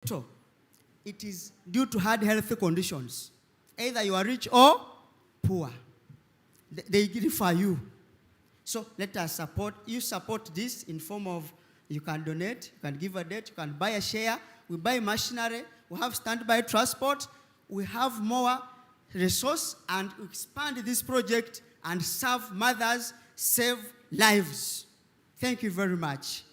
So, it is due to hard health conditions. Either you are rich or poor. They refer you. So let us support. You support this in form of, you can donate, you can give a debt, you can buy a share. We buy machinery, we have standby transport, we have more resource, and we expand this project and serve mothers, save lives. Thank you very much.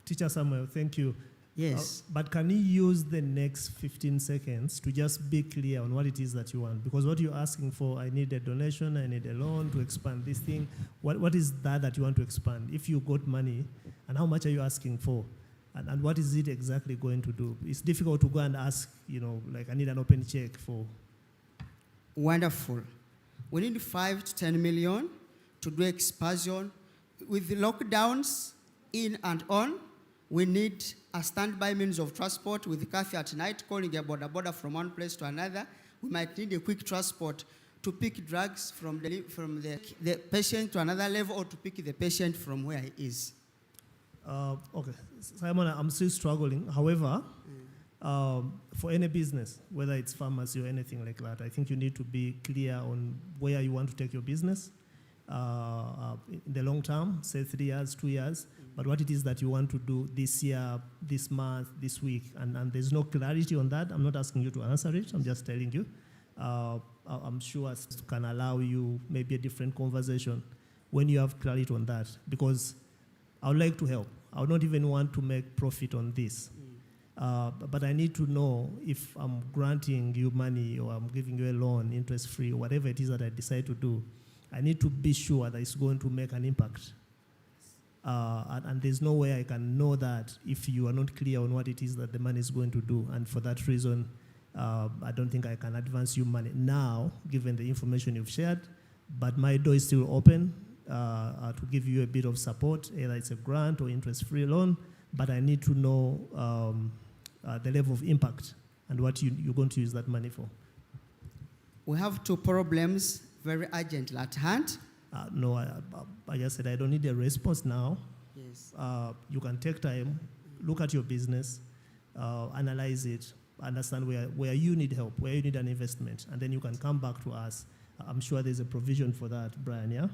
Teacher Samuel, thank you. Yes. But can you use the next 15 seconds to just be clear on what it is that you want? Because what you're asking for, I need a donation, I need a loan to expand this thing. What is that you want to expand? If you got money, and how much are you asking for? And what is it exactly going to do? It's difficult to go and ask, like I need an open check for. Wonderful. We need 5 to 10 million to do expansion. With the lockdowns in and on, we need a standby means of transport with the curfew at night, calling a border from one place to another. We might need a quick transport to pick drugs from the patient to another level, or to pick the patient from where he is. Okay, Simon, I'm still struggling. However, for any business, whether it's pharmacy or anything like that, I think you need to be clear on where you want to take your business in the long term, say 3 years, 2 years, but what it is that you want to do this year, this month, this week, and there's no clarity on that. I'm not asking you to answer it, I'm just telling you. I'm sure it can allow you maybe a different conversation when you have clarity on that, because I would like to help. I would not even want to make profit on this. But I need to know if I'm granting you money or I'm giving you a loan, interest-free, or whatever it is that I decide to do, I need to be sure that it's going to make an impact. And there's no way I can know that if you are not clear on what it is that the money is going to do. And for that reason, I don't think I can advance you money now, given the information you've shared. But my door is still open to give you a bit of support, either it's a grant or interest-free loan. But I need to know the level of impact and what you're going to use that money for. We have 2 problems very urgent at hand. No, I just said I don't need a response now. Yes. You can take time, look at your business, analyze it, understand where you need help, where you need an investment, and then you can come back to us. I'm sure there's a provision for that, Brian, yeah?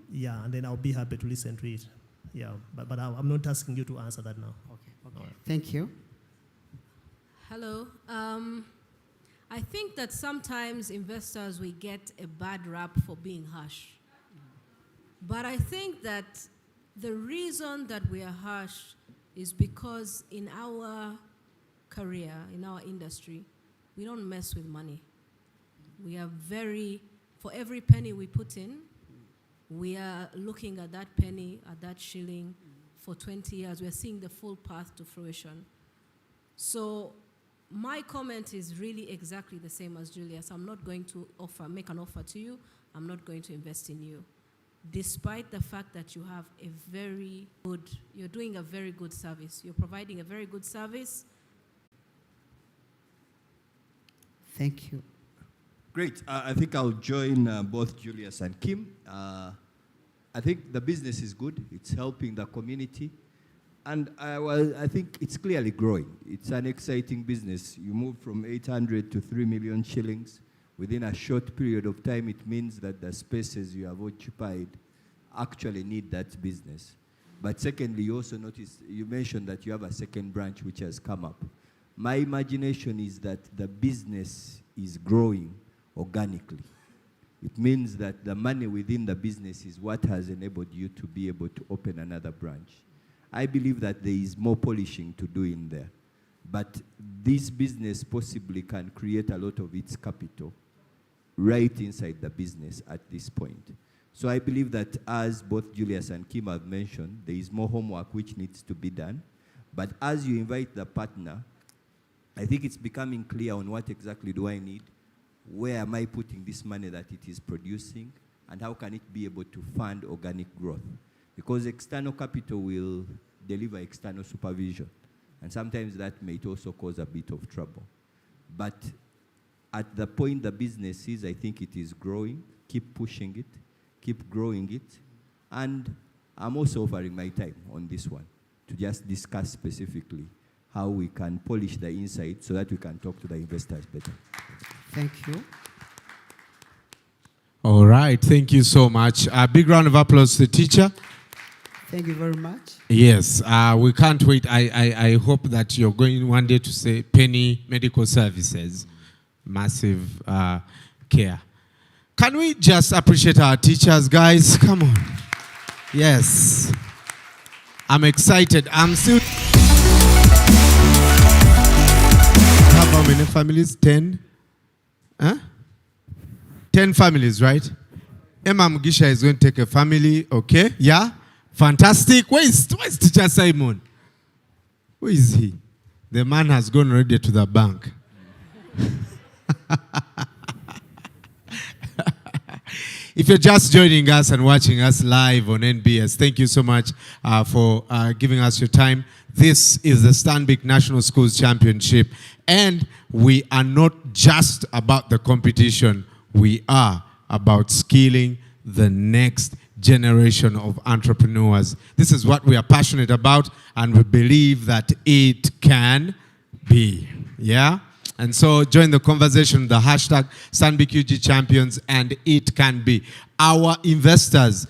Yeah, and then I'll be happy to listen to it. Yeah, but I'm not asking you to answer that now. Okay. Right. Thank you. Hello. I think that sometimes investors, we get a bad rap for being harsh. But I think that the reason that we are harsh is because in our career, in our industry, we don't mess with money. We are for every penny we put in, we are looking at that penny, at that shilling for 20 years. We're seeing the full path to fruition. So my comment is really exactly the same as Julius. I'm not going to make an offer to you. I'm not going to invest in you. Despite the fact that you have you're doing a very good service. You're providing a very good service. Thank you. Great. I think I'll join both Julius and Kim. I think the business is good. It's helping the community. And I think it's clearly growing. It's an exciting business. You move from 800 to 3 million shillings. Within a short period of time, it means that the spaces you have occupied actually need that business. But secondly, you mentioned that you have a second branch which has come up. My imagination is that the business is growing organically. It means that the money within the business is what has enabled you to be able to open another branch. I believe that there is more polishing to do in there. But this business possibly can create a lot of its capital right inside the business at this point. So I believe that, as both Julius and Kim have mentioned, there is more homework which needs to be done. But as you invite the partner, I think it's becoming clear on what exactly do I need, where am I putting this money that it is producing, and how can it be able to fund organic growth. Because external capital will deliver external supervision. And sometimes that may also cause a bit of trouble. But at the point the business is, I think it is growing. Keep pushing it. Keep growing it. And I'm also offering my time on this one to just discuss specifically how we can polish the insight so that we can talk to the investors better. Thank you. All right, thank you so much. A big round of applause to the teacher. Thank you very much. Yes, we can't wait. I hope that you're going one day to say Penny Medical Services. Massive care. Can we just appreciate our teachers, guys? Come on. Yes. I'm excited. I'm still... Have how many families? 10? Huh? 10 families, right? Emma Mugisha is going to take a family, okay? Yeah? Fantastic. Where's Teacher Simon? Where is he? The man has gone already to the bank. If you're just joining us and watching us live on NBS, thank you so much for giving us your time. This is the Stanbic National Schools Championship, and we are not just about the competition. We are about skilling the next generation of entrepreneurs. This is what we are passionate about, and we believe that it can be. Yeah? And so join the conversation, the hashtag StanbicUG Champions, and it can be. Our investors,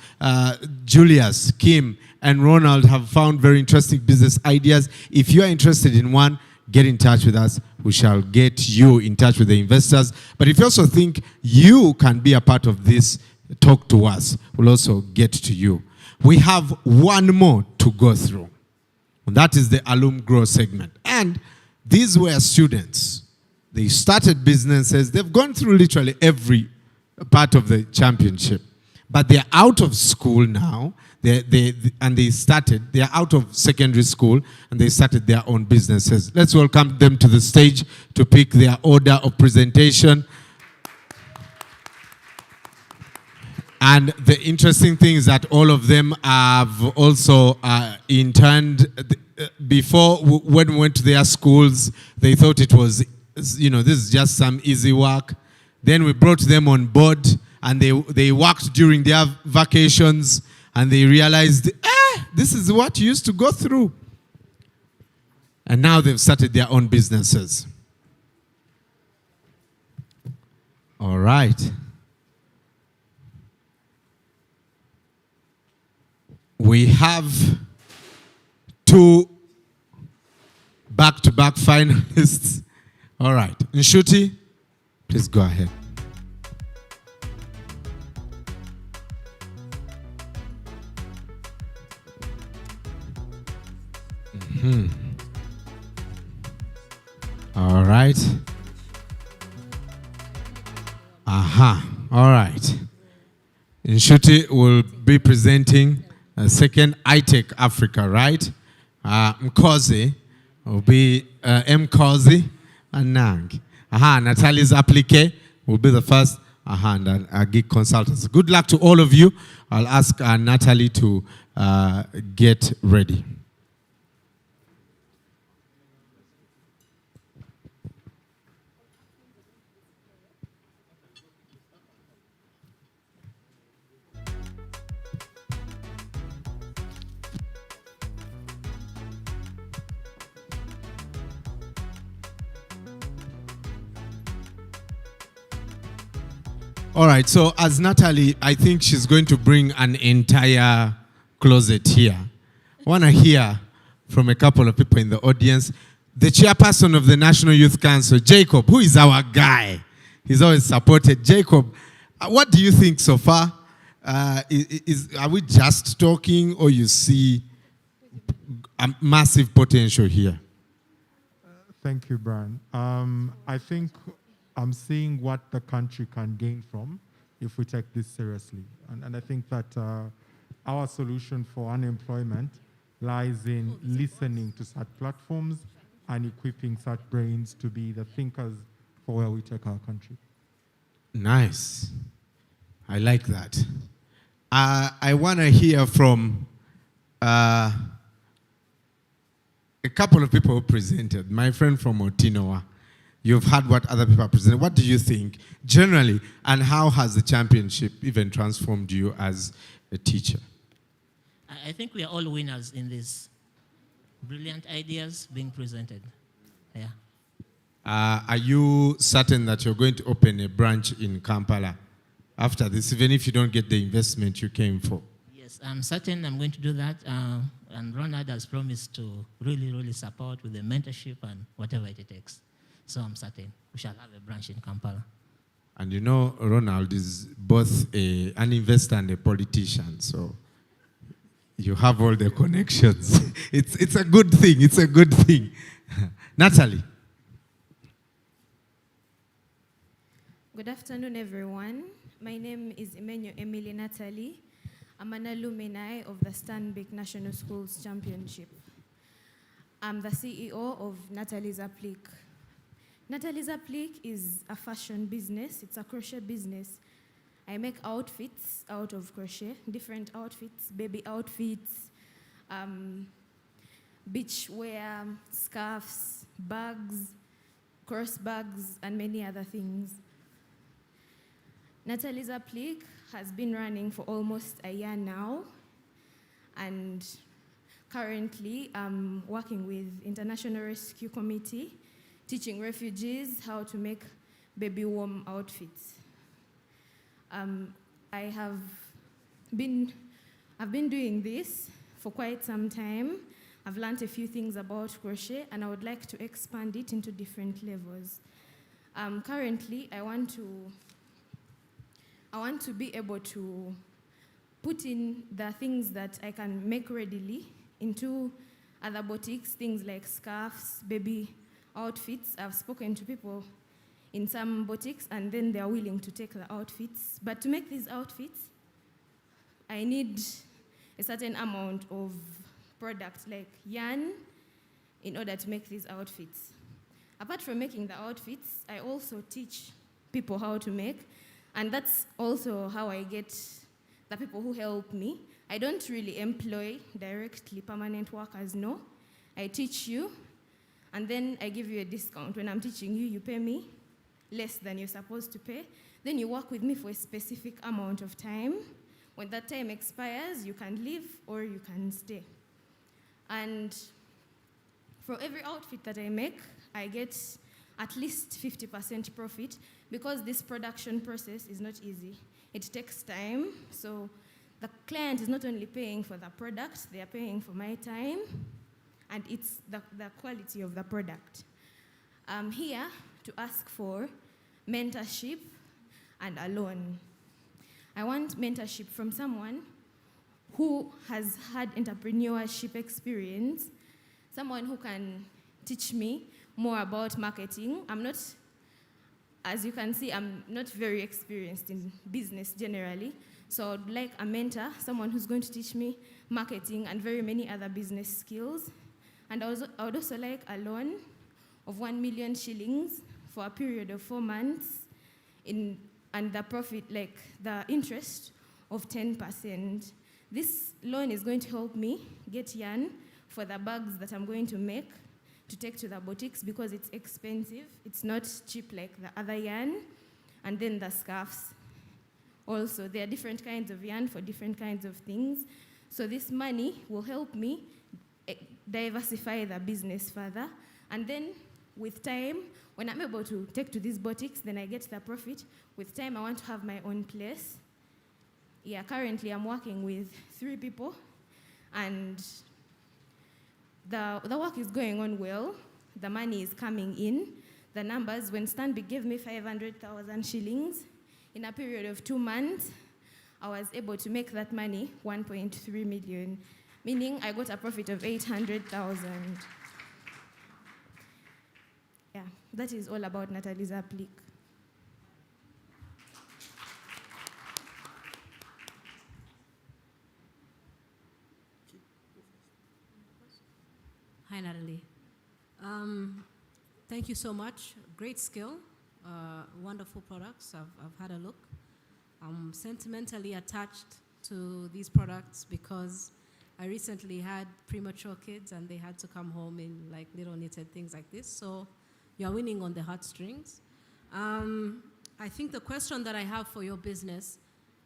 Julius, Kim, and Ronald, have found very interesting business ideas. If you are interested in one, get in touch with us. We shall get you in touch with the investors. But if you also think you can be a part of this, talk to us. We'll also get to you. We have one more to go through. And that is the Alum Grow segment. And these were students. They started businesses. They've gone through literally every part of the championship. But they're out of school now. They're out of secondary school, and they started their own businesses. Let's welcome them to the stage to pick their order of presentation. And the interesting thing is that all of them have also interned. Before, when we went to their schools, they thought it was, this is just some easy work. Then we brought them on board, and they worked during their vacations, and they realized, this is what you used to go through. And now they've started their own businesses. All right. We have two back-to-back finalists. All right. Nshuti, please go ahead. All right. All right. Nshuti will be presenting second iTech Africa, right? Mkozi will be Mkozi and Nang. Natalie's applique will be the first. And Geek Consultants. Good luck to all of you. I'll ask Natalie to get ready. All right, so as Natalie, I think she's going to bring an entire closet here. I want to hear from a couple of people in the audience. The chairperson of the National Youth Council, Jacob, who is our guy. He's always supported. Jacob, what do you think so far? Are we just talking, or you see a massive potential here? Thank you, Brian. I think I'm seeing what the country can gain from if we take this seriously. And I think that our solution for unemployment lies in listening to such platforms and equipping such brains to be the thinkers for where we take our country. Nice. I like that. I want to hear from a couple of people who presented. My friend from Otinowa. You've heard what other people have presented. What do you think generally, and how has the championship even transformed you as a teacher? I think we are all winners in these brilliant ideas being presented. Yeah. Are you certain that you're going to open a branch in Kampala after this, even if you don't get the investment you came for? Yes, I'm certain I'm going to do that. And Ronald has promised to really, really support with the mentorship and whatever it takes. So I'm certain we shall have a branch in Kampala. And you know, Ronald is both an investor and a politician, so you have all the connections. It's a good thing. It's a good thing. Natalie. Good afternoon, everyone. My name is Emily Natalie. I'm an alumni of the Stanbic National Schools Championship. I'm the CEO of Natalie's Applique. Natalie's Applique is a fashion business. It's a crochet business. I make outfits out of crochet, different outfits, baby outfits, beach wear, scarves, bags, cross bags, and many other things. Natalie's Applique has been running for almost a year now, and currently I'm working with International Rescue Committee, teaching refugees how to make baby warm outfits. I've been doing this for quite some time. I've learned a few things about crochet, and I would like to expand it into different levels. Currently, I want to be able to put in the things that I can make readily into other boutiques, things like scarves, baby outfits. I've spoken to people in some boutiques, and then they're willing to take the outfits. But to make these outfits, I need a certain amount of product, like yarn, in order to make these outfits. Apart from making the outfits, I also teach people how to make, and that's also how I get the people who help me. I don't really employ directly permanent workers, no. I teach you, and then I give you a discount. When I'm teaching you, you pay me less than you're supposed to pay. Then you work with me for a specific amount of time. When that time expires, you can leave or you can stay. And for every outfit that I make, I get at least 50% profit, because this production process is not easy. It takes time, so the client is not only paying for the product, they are paying for my time, and it's the quality of the product. I'm here to ask for mentorship and a loan. I want mentorship from someone who has had entrepreneurship experience, someone who can teach me more about marketing. As you can see, I'm not very experienced in business generally, so I'd like a mentor, someone who's going to teach me marketing and very many other business skills. And I would also like a loan of 1 million shillings for a period of 4 months, and the profit, like the interest of 10%. This loan is going to help me get yarn for the bags that I'm going to make to take to the boutiques, because it's expensive. It's not cheap like the other yarn. And then the scarves. Also, there are different kinds of yarn for different kinds of things. So this money will help me diversify the business further. And then with time, when I'm able to take to these boutiques, then I get the profit. With time, I want to have my own place. Yeah, currently I'm working with 3 people, and the work is going on well. The money is coming in. The numbers, when Stanbic gave me 500,000 shillings, in a period of 2 months, I was able to make that money 1.3 million, meaning I got a profit of 800,000. Yeah, that is all about Natalie's Applique. Hi, Natalie. Thank you so much. Great skill, wonderful products. I've had a look. I'm sentimentally attached to these products because I recently had premature kids and they had to come home in like little knitted things like this. So you're winning on the heartstrings. I think the question that I have for your business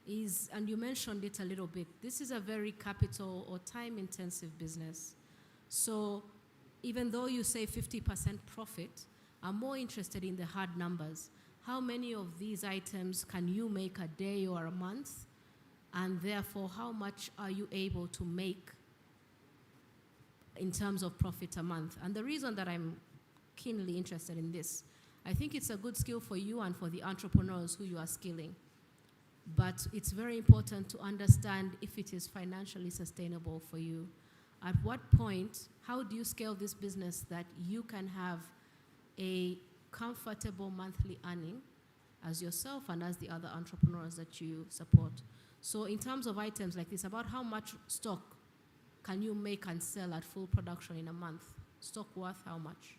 is, and you mentioned it a little bit, this is a very capital or time-intensive business. So even though you say 50% profit, I'm more interested in the hard numbers. How many of these items can you make a day or a month? And therefore, how much are you able to make in terms of profit a month? And the reason that I'm keenly interested in this, I think it's a good skill for you and for the entrepreneurs who you are skilling. But it's very important to understand if it is financially sustainable for you. At what point, how do you scale this business that you can have a comfortable monthly earning as yourself and as the other entrepreneurs that you support? So in terms of items like this, about how much stock can you make and sell at full production in a month? Stock worth how much?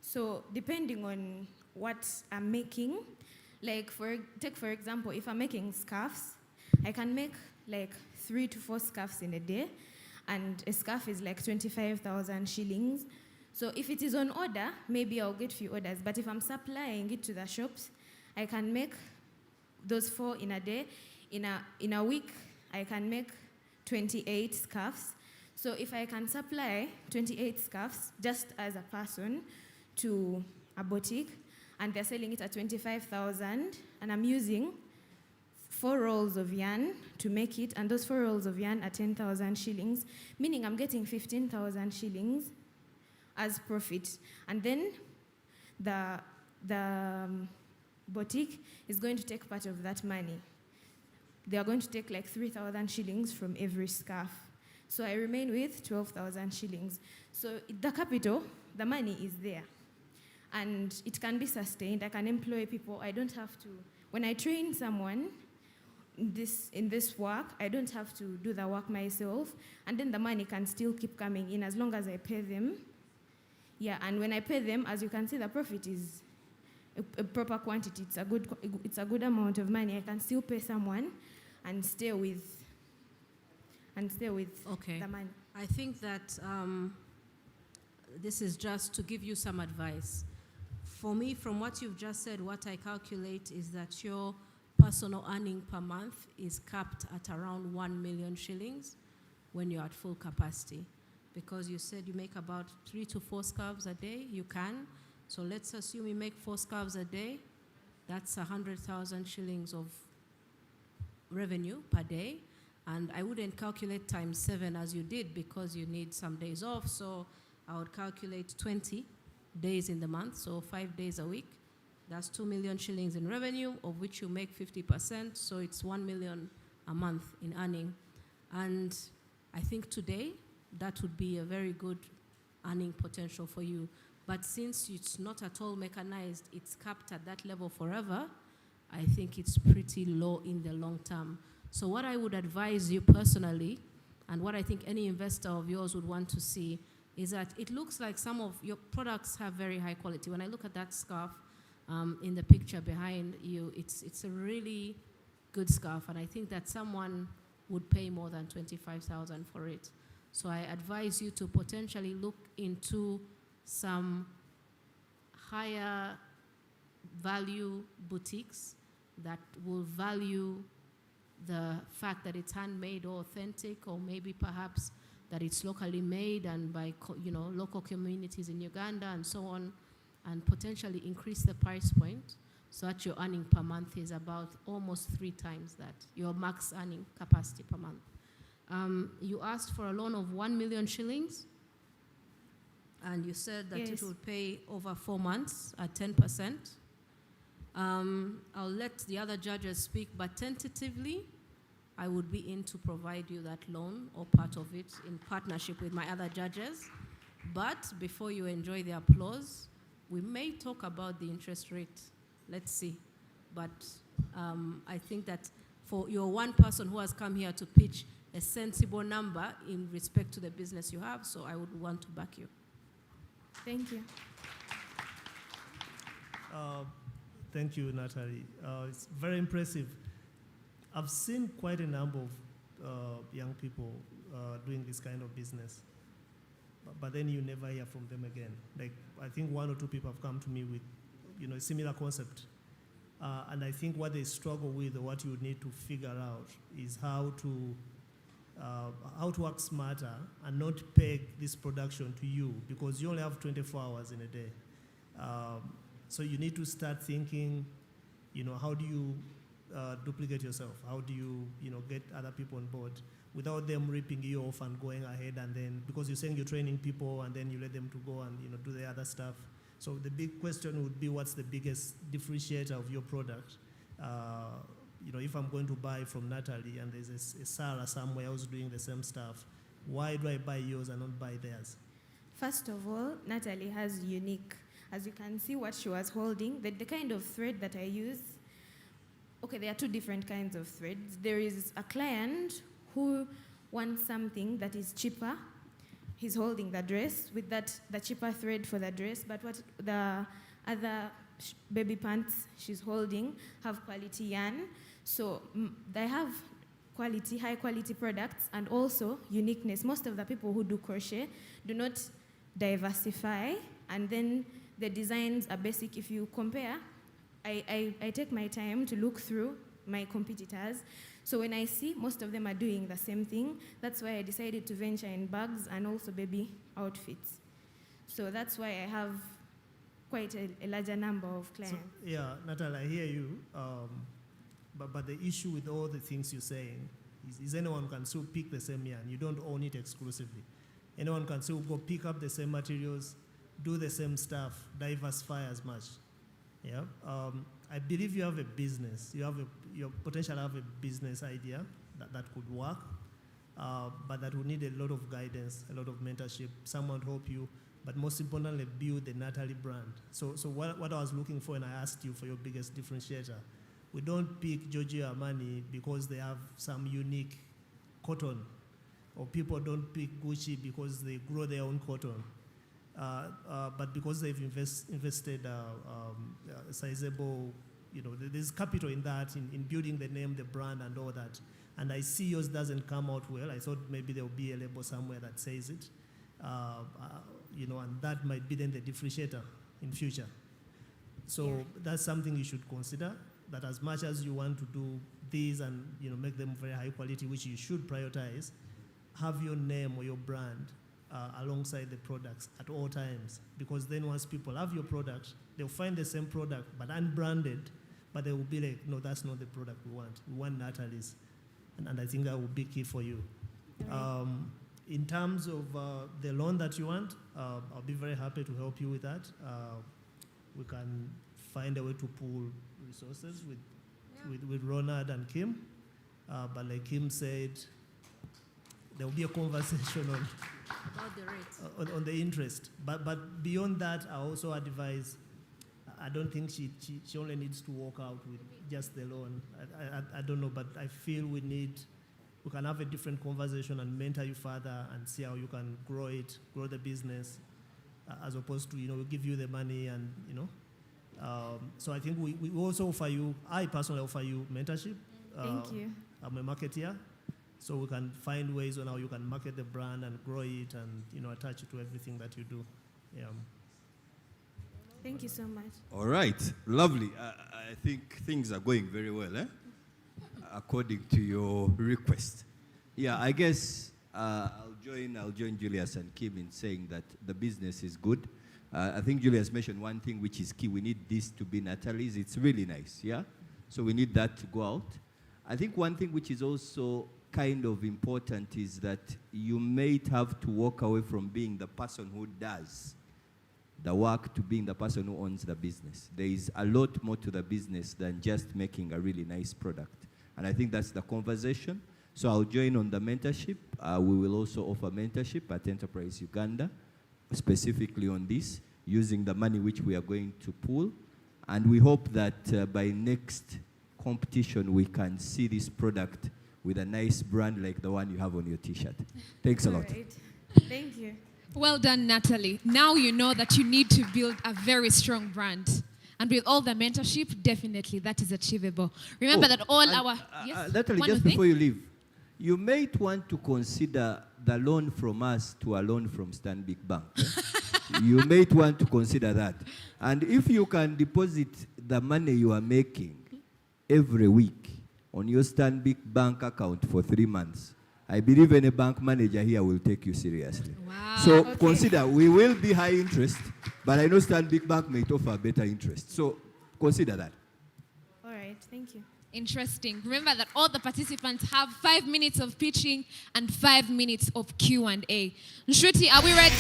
So depending on what I'm making, like take for example, if I'm making scarves, I can make like 3 to 4 scarves in a day, and a scarf is like 25,000 shillings. So if it is on order, maybe I'll get few orders. But if I'm supplying it to the shops, I can make those 4 in a day. In a week, I can make 28 scarves. So if I can supply 28 scarves just as a person to a boutique, and they're selling it at 25,000, and I'm using 4 rolls of yarn to make it, and those 4 rolls of yarn are 10,000 shillings, meaning I'm getting 15,000 shillings as profit. And then the boutique is going to take part of that money. They are going to take like 3,000 shillings from every scarf. So I remain with 12,000 shillings. So the capital, the money is there. And it can be sustained. I can employ people. I don't have to, when I train someone in this work, I don't have to do the work myself. And then the money can still keep coming in as long as I pay them. Yeah, and when I pay them, as you can see, the profit is a proper quantity. It's a good amount of money. I can still pay someone and stay with Okay. the money. I think that this is just to give you some advice. For me, from what you've just said, what I calculate is that your personal earning per month is capped at around 1 million shillings when you're at full capacity. Because you said you make about 3 to 4 scarves a day, you can. So let's assume you make 4 scarves a day. That's 100,000 shillings of revenue per day. And I wouldn't calculate times 7 as you did because you need some days off. So I would calculate 20 days in the month, so 5 days a week. That's 2 million shillings in revenue, of which you make 50%. So it's 1 million a month in earning. And I think today that would be a very good earning potential for you. But since it's not at all mechanized, it's capped at that level forever, I think it's pretty low in the long term. So what I would advise you personally, and what I think any investor of yours would want to see, is that it looks like some of your products have very high quality. When I look at that scarf in the picture behind you, it's a really good scarf, and I think that someone would pay more than 25,000 for it. So I advise you to potentially look into some higher value boutiques that will value the fact that it's handmade or authentic, or maybe perhaps that it's locally made and by local communities in Uganda and so on, and potentially increase the price point so that your earning per month is about almost 3 times that, your max earning capacity per month. You asked for a loan of 1 million shillings, and you said that Yes. it would pay over 4 months at 10%. I'll let the other judges speak, but tentatively, I would be in to provide you that loan or part of it in partnership with my other judges. But before you enjoy the applause, we may talk about the interest rate. Let's see. But I think that for your one person who has come here to pitch a sensible number in respect to the business you have, so I would want to back you. Thank you. Thank you, Natalie. It's very impressive. I've seen quite a number of young people doing this kind of business, but then you never hear from them again. Like, I think 1 or 2 people have come to me with, a similar concept. And I think what they struggle with, or what you need to figure out, is how to work smarter and not peg this production to you, because you only have 24 hours in a day. So you need to start thinking, how do you duplicate yourself? How do you, get other people on board without them ripping you off and going ahead, and then, because you're saying you're training people and then you let them to go and, do the other stuff. So the big question would be, what's the biggest differentiator of your product? If I'm going to buy from Natalie and there's a Sarah somewhere else doing the same stuff, why do I buy yours and not buy theirs? First of all, Natalie has unique. As you can see what she was holding, the kind of thread that I use, okay, there are two different kinds of threads. There is a client who wants something that is cheaper. He's holding the dress with the cheaper thread for the dress, but what the other baby pants she's holding have quality yarn. So they have high quality products, and also uniqueness. Most of the people who do crochet do not diversify, and then the designs are basic. If you compare, I take my time to look through my competitors. So when I see most of them are doing the same thing, that's why I decided to venture in bags and also baby outfits. So that's why I have quite a larger number of clients. So, yeah, Natalia, I hear you. But the issue with all the things you're saying is anyone can still pick the same yarn. You don't own it exclusively. Anyone can still go pick up the same materials, do the same stuff, diversify as much. Yeah. I believe you have a business. You potentially have a business idea that could work, but that would need a lot of guidance, a lot of mentorship, someone to help you, but most importantly, build the Natalie brand. So what I was looking for, and I asked you for your biggest differentiator, we don't pick Giorgio Armani because they have some unique cotton, or people don't pick Gucci because they grow their own cotton. But because they've invested a sizable, there's capital in that, in building the name, the brand, and all that. And I see yours doesn't come out well. I thought maybe there'll be a label somewhere that says it, and that might be then the differentiator in future. So that's something you should consider, that as much as you want to do these and make them very high quality, which you should prioritize, have your name or your brand alongside the products at all times, because then once people have your product, they'll find the same product but unbranded, but they will be like, no, that's not the product we want Natalie's. And I think that will be key for you. Right. In terms of the loan that you want, I'll be very happy to help you with that. We can find a way to pool resources with Ronald and Kim, but like Kim said, there will be a conversation on the interest. But beyond that, I also advise, I don't think she only needs to walk out with just the loan. I don't know, but I feel we can have a different conversation and mentor you further and see how you can grow the business, as opposed to, we give you the money and, So I think we also offer you, I personally offer you mentorship. Thank you. I'm a marketer. So we can find ways on how you can market the brand and grow it and, attach it to everything that you do. Yeah. Thank you so much. All right, lovely. I think things are going very well, according to your request. Yeah, I guess I'll join Julius and Kim in saying that the business is good. I think Julius mentioned one thing which is key. We need this to be Natalie's. It's really nice, yeah? So we need that to go out. I think one thing which is also kind of important is that you may have to walk away from being the person who does the work to being the person who owns the business. There is a lot more to the business than just making a really nice product. And I think that's the conversation. So I'll join on the mentorship. We will also offer mentorship at Enterprise Uganda, specifically on this, using the money which we are going to pool. And we hope that by next competition, we can see this product with a nice brand like the one you have on your T-shirt. Thanks a lot. Right. Thank you. Well done, Natalie. Now you know that you need to build a very strong brand. And with all the mentorship, definitely that is achievable. Remember that all our... Yes, Natalie, just before you leave, you may want to consider the loan from us to a loan from Stanbic Bank. You may want to consider that. And if you can deposit the money you are making every week on your Stanbic bank account for 3 months, I believe any bank manager here will take you seriously. Wow. So Okay. consider, we will be high interest, but I know Stanbic Bank may offer better interest. So consider that. All right, thank you. Interesting. Remember that all the participants have 5 minutes of pitching and 5 minutes of Q&A. Nshruti, are we ready?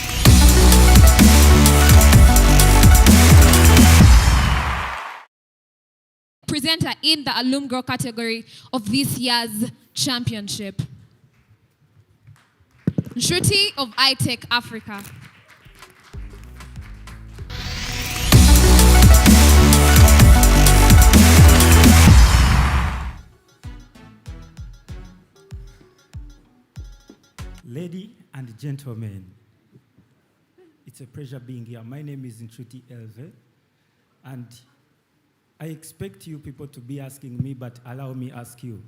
Presenter in the Alum Girl category of this year's championship. Nshruti of iTech Africa. Ladies and gentlemen, it's a pleasure being here. My name is Nshruti Elve, and I expect you people to be asking me, but allow me ask you.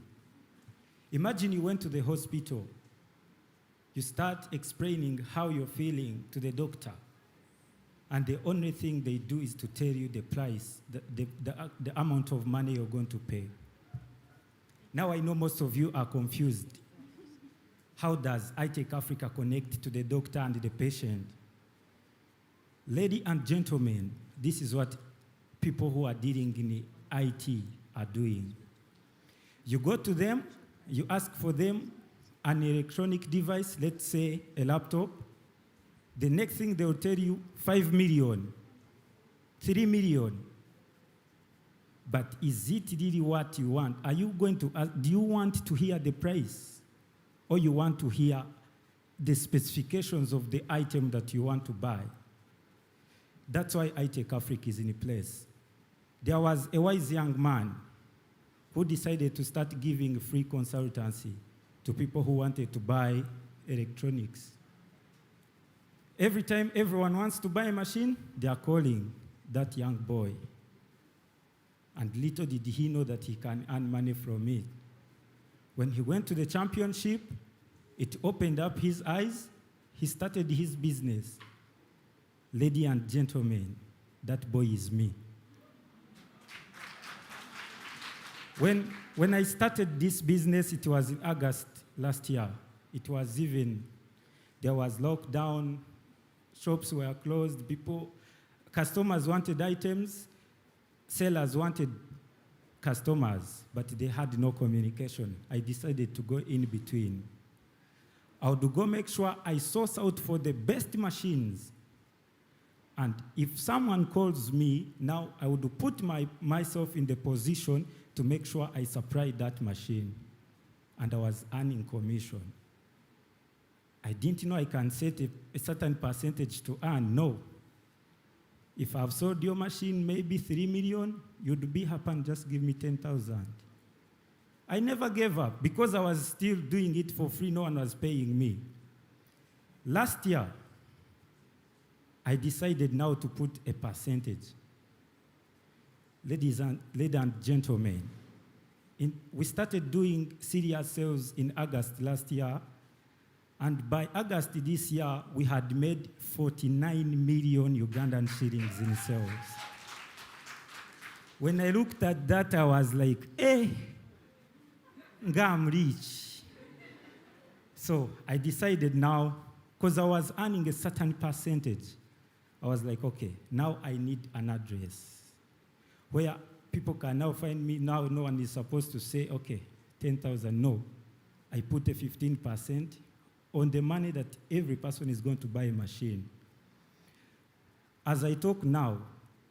Imagine you went to the hospital. You start explaining how you're feeling to the doctor, and the only thing they do is to tell you the price, the amount of money you're going to pay. Now I know most of you are confused. How does iTech Africa connect to the doctor and the patient? Ladies and gentlemen, this is what people who are dealing in IT are doing. You go to them, you ask for them an electronic device, let's say a laptop. The next thing they will tell you, 5 million, 3 million. But is it really what you want? Are you going to ask, do you want to hear the price? Or you want to hear the specifications of the item that you want to buy? That's why iTech Africa is in place. There was a wise young man who decided to start giving free consultancy to people who wanted to buy electronics. Every time everyone wants to buy a machine, they are calling that young boy. And little did he know that he can earn money from it. When he went to the championship, it opened up his eyes. He started his business. Ladies and gentlemen, that boy is me. When I started this business, it was in August last year. It was there was lockdown, shops were closed, customers wanted items, sellers wanted customers, but they had no communication. I decided to go in between. I would go make sure I source out for the best machines. And if someone calls me, now I would put myself in the position to make sure I supply that machine. And I was earning commission. I didn't know I can set a certain percentage to earn. No. If I've sold your machine maybe 3 million, you'd be happy and just give me 10,000. I never gave up because I was still doing it for free. No one was paying me. Last year, I decided now to put a percentage. Ladies and gentlemen, we started doing serious sales in August last year. And by August this year, we had made 49 million Ugandan shillings in sales. When I looked at that, I was like, hey, I'm rich. So I decided now, because I was earning a certain percentage, I was like, okay, now I need an address where people can now find me. Now no one is supposed to say, okay, 10,000. No. I put a 15% on the money that every person is going to buy a machine. As I talk now,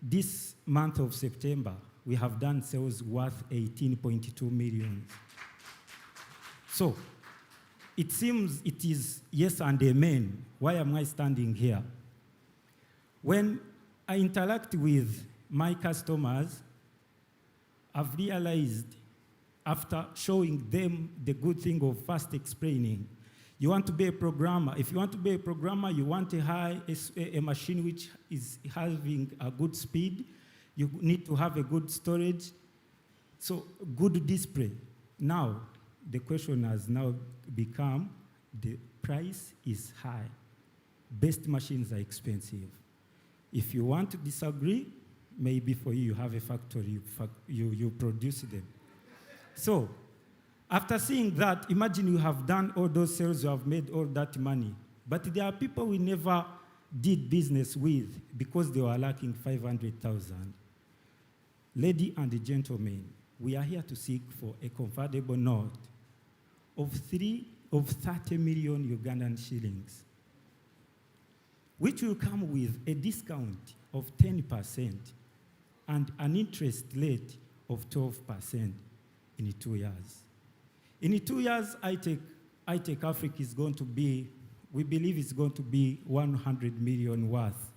this month of September, we have done sales worth 18.2 million. So it seems it is yes and amen. Why am I standing here? When I interact with my customers, I've realized after showing them the good thing of fast explaining, you want to be a programmer. If you want to be a programmer, you want a machine which is having a good speed. You need to have a good storage. So good display. Now, the question has now become, the price is high. Best machines are expensive. If you want to disagree, maybe for you, you have a factory, you produce them. So, after seeing that, imagine you have done all those sales, you have made all that money. But there are people we never did business with because they were lacking 500,000. Ladies and gentlemen, we are here to seek for a comfortable note of 30 million Ugandan shillings, which will come with a discount of 10% and an interest rate of 12% in 2 years. In 2 years, iTech Africa is going to be, we believe it's going to be 100 million worth.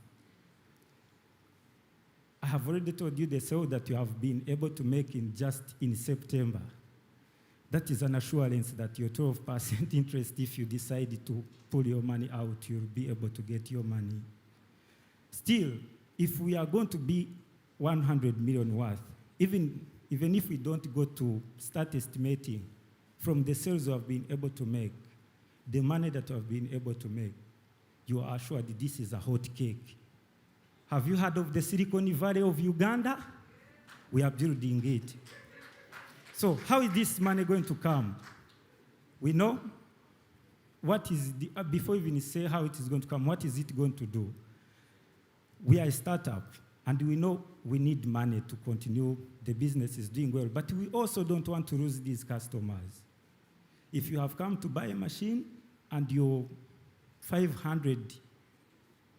I have already told you the sale that you have been able to make in September. That is an assurance that your 12% interest, if you decide to pull your money out, you'll be able to get your money. Still, if we are going to be 100 million worth, even if we don't go to start estimating from the sales we have been able to make, the money that we have been able to make, you are assured this is a hot cake. Have you heard of the Silicon Valley of Uganda? We are building it. So how is this money going to come? We know what is before we even say how it is going to come, what is it going to do? We are a startup, and we know we need money to continue. The business is doing well, but we also don't want to lose these customers. If you have come to buy a machine and your 500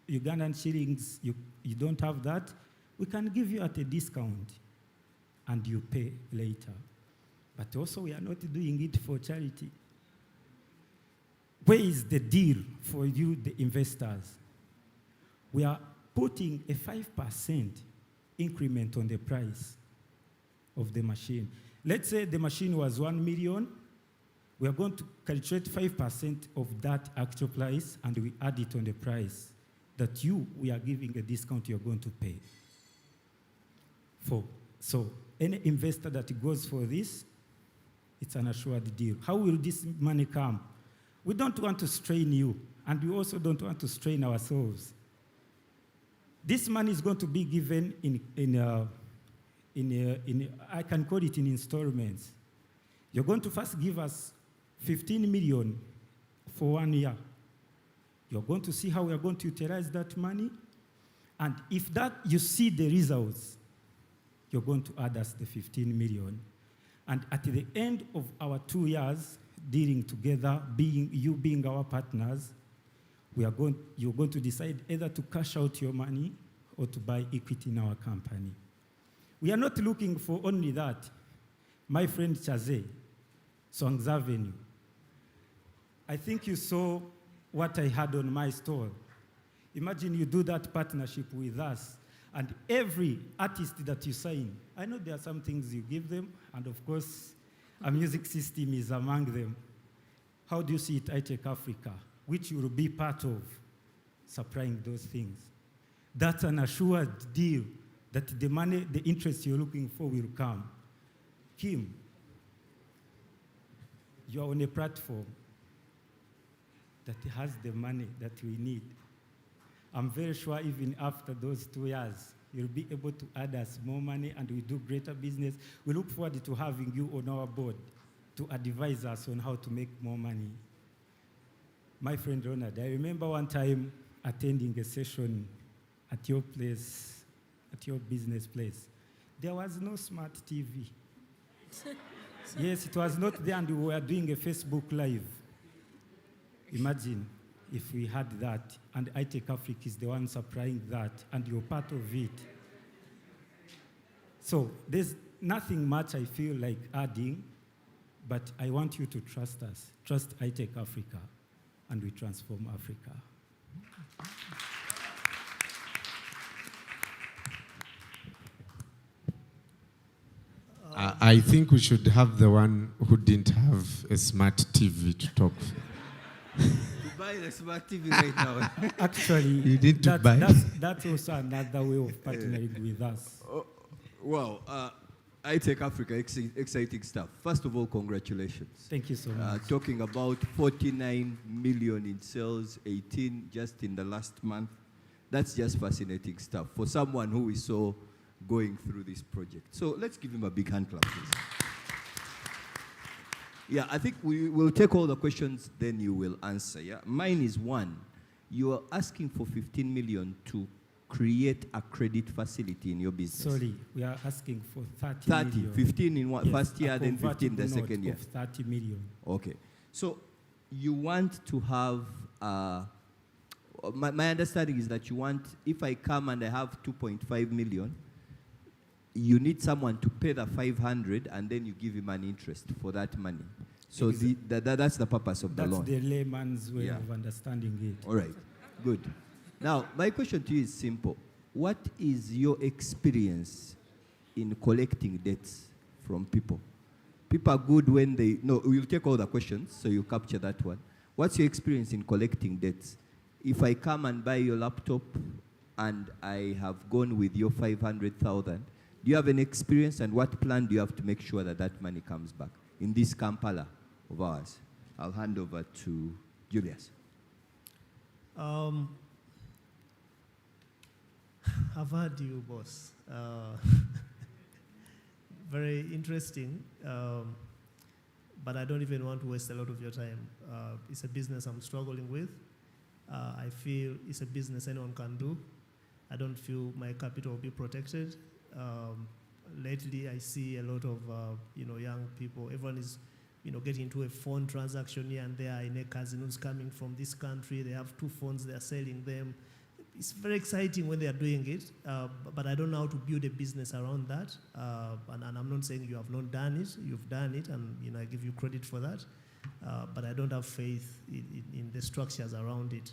Ugandan shillings, you don't have that, we can give you at a discount and you pay later. But also we are not doing it for charity. Where is the deal for you, the investors? We are putting a 5% increment on the price of the machine. Let's say the machine was 1 million. We are going to calculate 5% of that actual price, and we add it on the price that we are giving a discount you're going to pay. So any investor that goes for this, it's an assured deal. How will this money come? We don't want to strain you, and we also don't want to strain ourselves. This money is going to be given I can call it in installments. You're going to first give us 15 million for 1 year. You're going to see how we are going to utilize that money. And if that you see the results, you're going to add us the 15 million. And at the end of our 2 years dealing together, you being our partners, you're going to decide either to cash out your money or to buy equity in our company. We are not looking for only that. My friend Chaze, Songs Avenue, I think you saw what I had on my store. Imagine you do that partnership with us, and every artist that you sign, I know there are some things you give them, and of course, a music system is among them. How do you see it, iTech Africa, which you will be part of supplying those things? That's an assured deal that the money, the interest you're looking for will come. Kim, you're on a platform that has the money that we need. I'm very sure even after those 2 years, you'll be able to add us more money and we do greater business. We look forward to having you on our board to advise us on how to make more money. My friend Ronald, I remember one time attending a session at your place, at your business place. There was no smart TV. Yes, it was not there, and we were doing a Facebook Live. Imagine if we had that, and iTech Africa is the one supplying that, and you're part of it. So there's nothing much I feel like adding, but I want you to trust us. Trust iTech Africa, and we transform Africa. I think we should have the one who didn't have a smart TV to talk. To buy the smart TV right now. Actually, you need to buy. That's also another way of partnering with us. Wow. iTech Africa, exciting stuff. First of all, congratulations. Thank you so much. Talking about 49 million in sales, 18 just in the last month. That's just fascinating stuff. For someone who is so going through this project. So let's give him a big hand clap, please. Yeah, I think we will take all the questions, then you will answer. Yeah, mine is one. You are asking for 15 million to create a credit facility in your business. Sorry, we are asking for 30 30, million. 15 in one, Yes, first year, a then 15 the convertible note second year. of 30 million. Okay. So you want to have, my understanding is that you want, if I come and I have 2.5 million, you need someone to pay the 500 and then you give him an interest for that money. So that's the purpose of the loan. That's the layman's way of understanding it. All right, good. Now, my question to you is simple. What is your experience in collecting debts from people? People are good when they, no, we'll take all the questions, so you capture that one. What's your experience in collecting debts? If I come and buy your laptop and I have gone with your 500,000, do you have an experience, and what plan do you have to make sure that that money comes back in this Kampala of ours? I'll hand over to Julius. I've heard you, boss. Very interesting, but I don't even want to waste a lot of your time. It's a business I'm struggling with. I feel it's a business anyone can do. I don't feel my capital will be protected. Lately, I see a lot of young people. Everyone is getting into a phone transaction here and there in a cousin who's coming from this country. They have 2 phones, they're selling them. It's very exciting when they are doing it, but I don't know how to build a business around that. And I'm not saying you have not done it. You've done it, and I give you credit for that. But I don't have faith in the structures around it.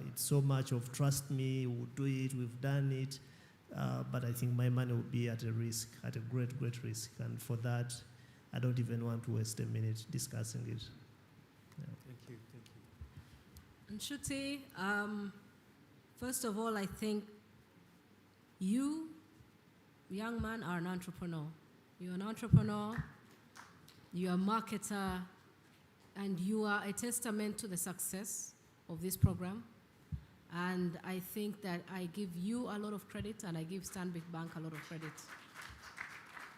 It's so much of trust me, we'll do it, we've done it. But I think my money will be at a risk, at a great, great risk. And for that, I don't even want to waste a minute discussing it. Yeah. Thank you. And Shuti, first of all, I think you, young man, are an entrepreneur. You're an entrepreneur, you're a marketer, and you are a testament to the success of this program. And I think that I give you a lot of credit, and I give Stanbic Bank a lot of credit.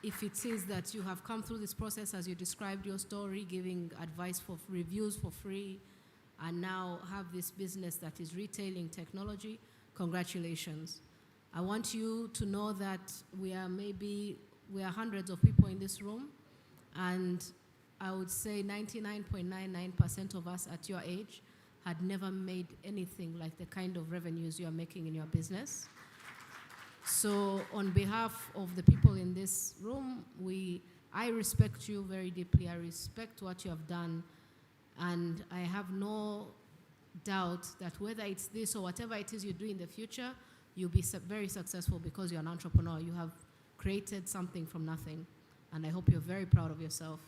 If it is that you have come through this process as you described your story, giving advice for reviews for free, and now have this business that is retailing technology, congratulations. I want you to know that we are hundreds of people in this room, and I would say 99.99% of us at your age had never made anything like the kind of revenues you are making in your business. So on behalf of the people in this room, I respect you very deeply. I respect what you have done. And I have no doubt that whether it's this or whatever it is you do in the future, you'll be very successful because you're an entrepreneur. You have created something from nothing. And I hope you're very proud of yourself.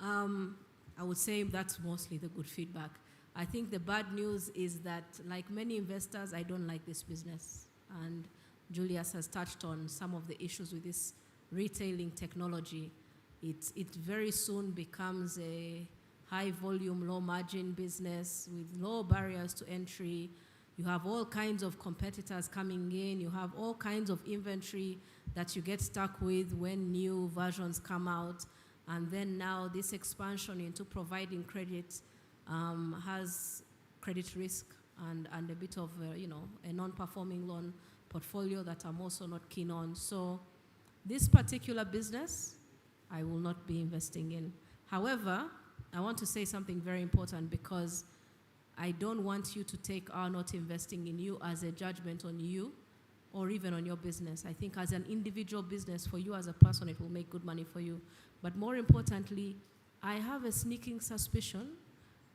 I would say that's mostly the good feedback. I think the bad news is that, like many investors, I don't like this business. And Julius has touched on some of the issues with this retailing technology. It very soon becomes a high volume, low margin business with low barriers to entry. You have all kinds of competitors coming in. You have all kinds of inventory that you get stuck with when new versions come out. And then now this expansion into providing credit has credit risk and a bit of a non-performing loan portfolio that I'm also not keen on. So this particular business, I will not be investing in. However, I want to say something very important, because I don't want you to take our not investing in you as a judgment on you or even on your business. I think as an individual business, for you as a person, it will make good money for you. But more importantly, I have a sneaking suspicion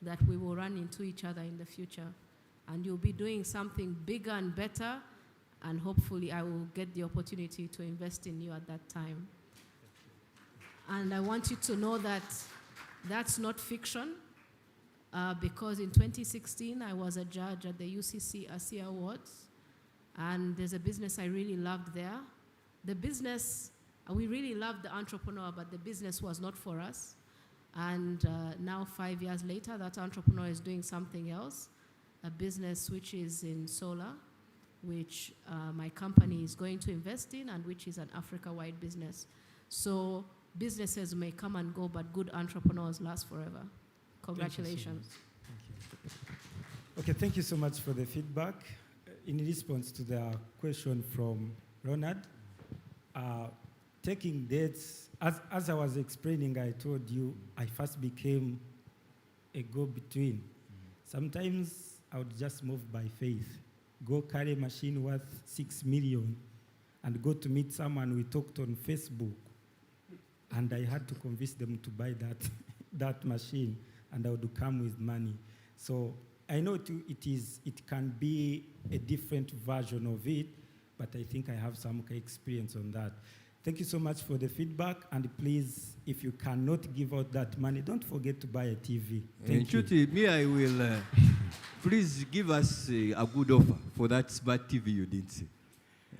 that we will run into each other in the future. And you'll be doing something bigger and better, and hopefully I will get the opportunity to invest in you at that time. And I want you to know that that's not fiction, because in 2016, I was a judge at the UCC ASEA Awards, and there's a business I really loved there. The business, we really loved the entrepreneur, but the business was not for us. And now 5 years later, that entrepreneur is doing something else, a business which is in solar. which my company is going to invest in and which is an Africa-wide business. So businesses may come and go, but good entrepreneurs last forever. Congratulations. Okay, thank you so much for the feedback. In response to the question from Ronald, taking dates, as I was explaining, I told you I first became a go-between. Sometimes I would just move by faith, go carry a machine worth 6 million and go to meet someone we talked on Facebook. And I had to convince them to buy that machine, and I would come with money. So I know it can be a different version of it, but I think I have some experience on that. Thank you so much for the feedback, and please, if you cannot give out that money, don't forget to buy a TV. Thank you. Chuti, me, I will, please give us a good offer for that smart TV you didn't see.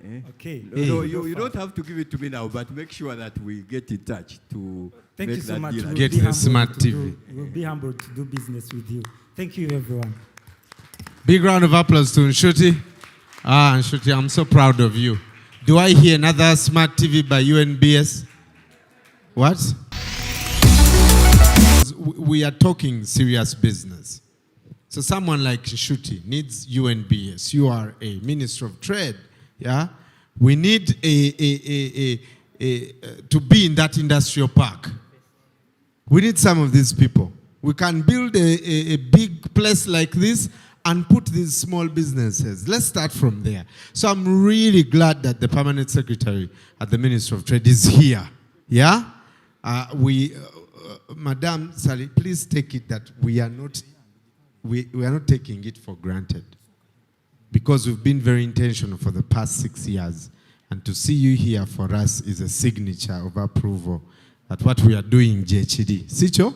Eh? Okay. No, you don't have to give it to me now, but make sure that we get in touch to Thank make you so that much. deal. We'll Get be the humbled smart to TV. We'll be humbled to do business with you. Thank you, everyone. Big round of applause to Nshuti. Nshuti, I'm so proud of you. Do I hear another smart TV by UNBS? What? We are talking serious business. So someone like Nshuti needs UNBS, URA, Minister of Trade. Yeah, we need to be in that industrial park. We need some of these people. We can build a big place like this and put these small businesses. Let's start from there. So I'm really glad that the permanent secretary at the Ministry of Trade is here. Yeah? Madam Sally, please take it that we are not taking it for granted, because we've been very intentional for the past 6 years. And to see you here for us is a signature of approval at what we are doing, JHD. Sicho?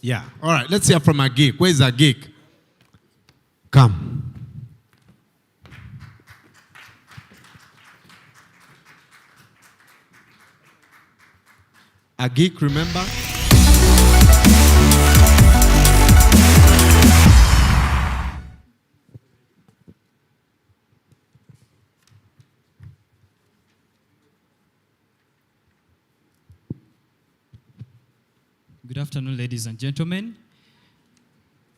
Yeah. All right, let's hear from a geek. Where's a geek? Come. A geek, remember? Good afternoon, ladies and gentlemen.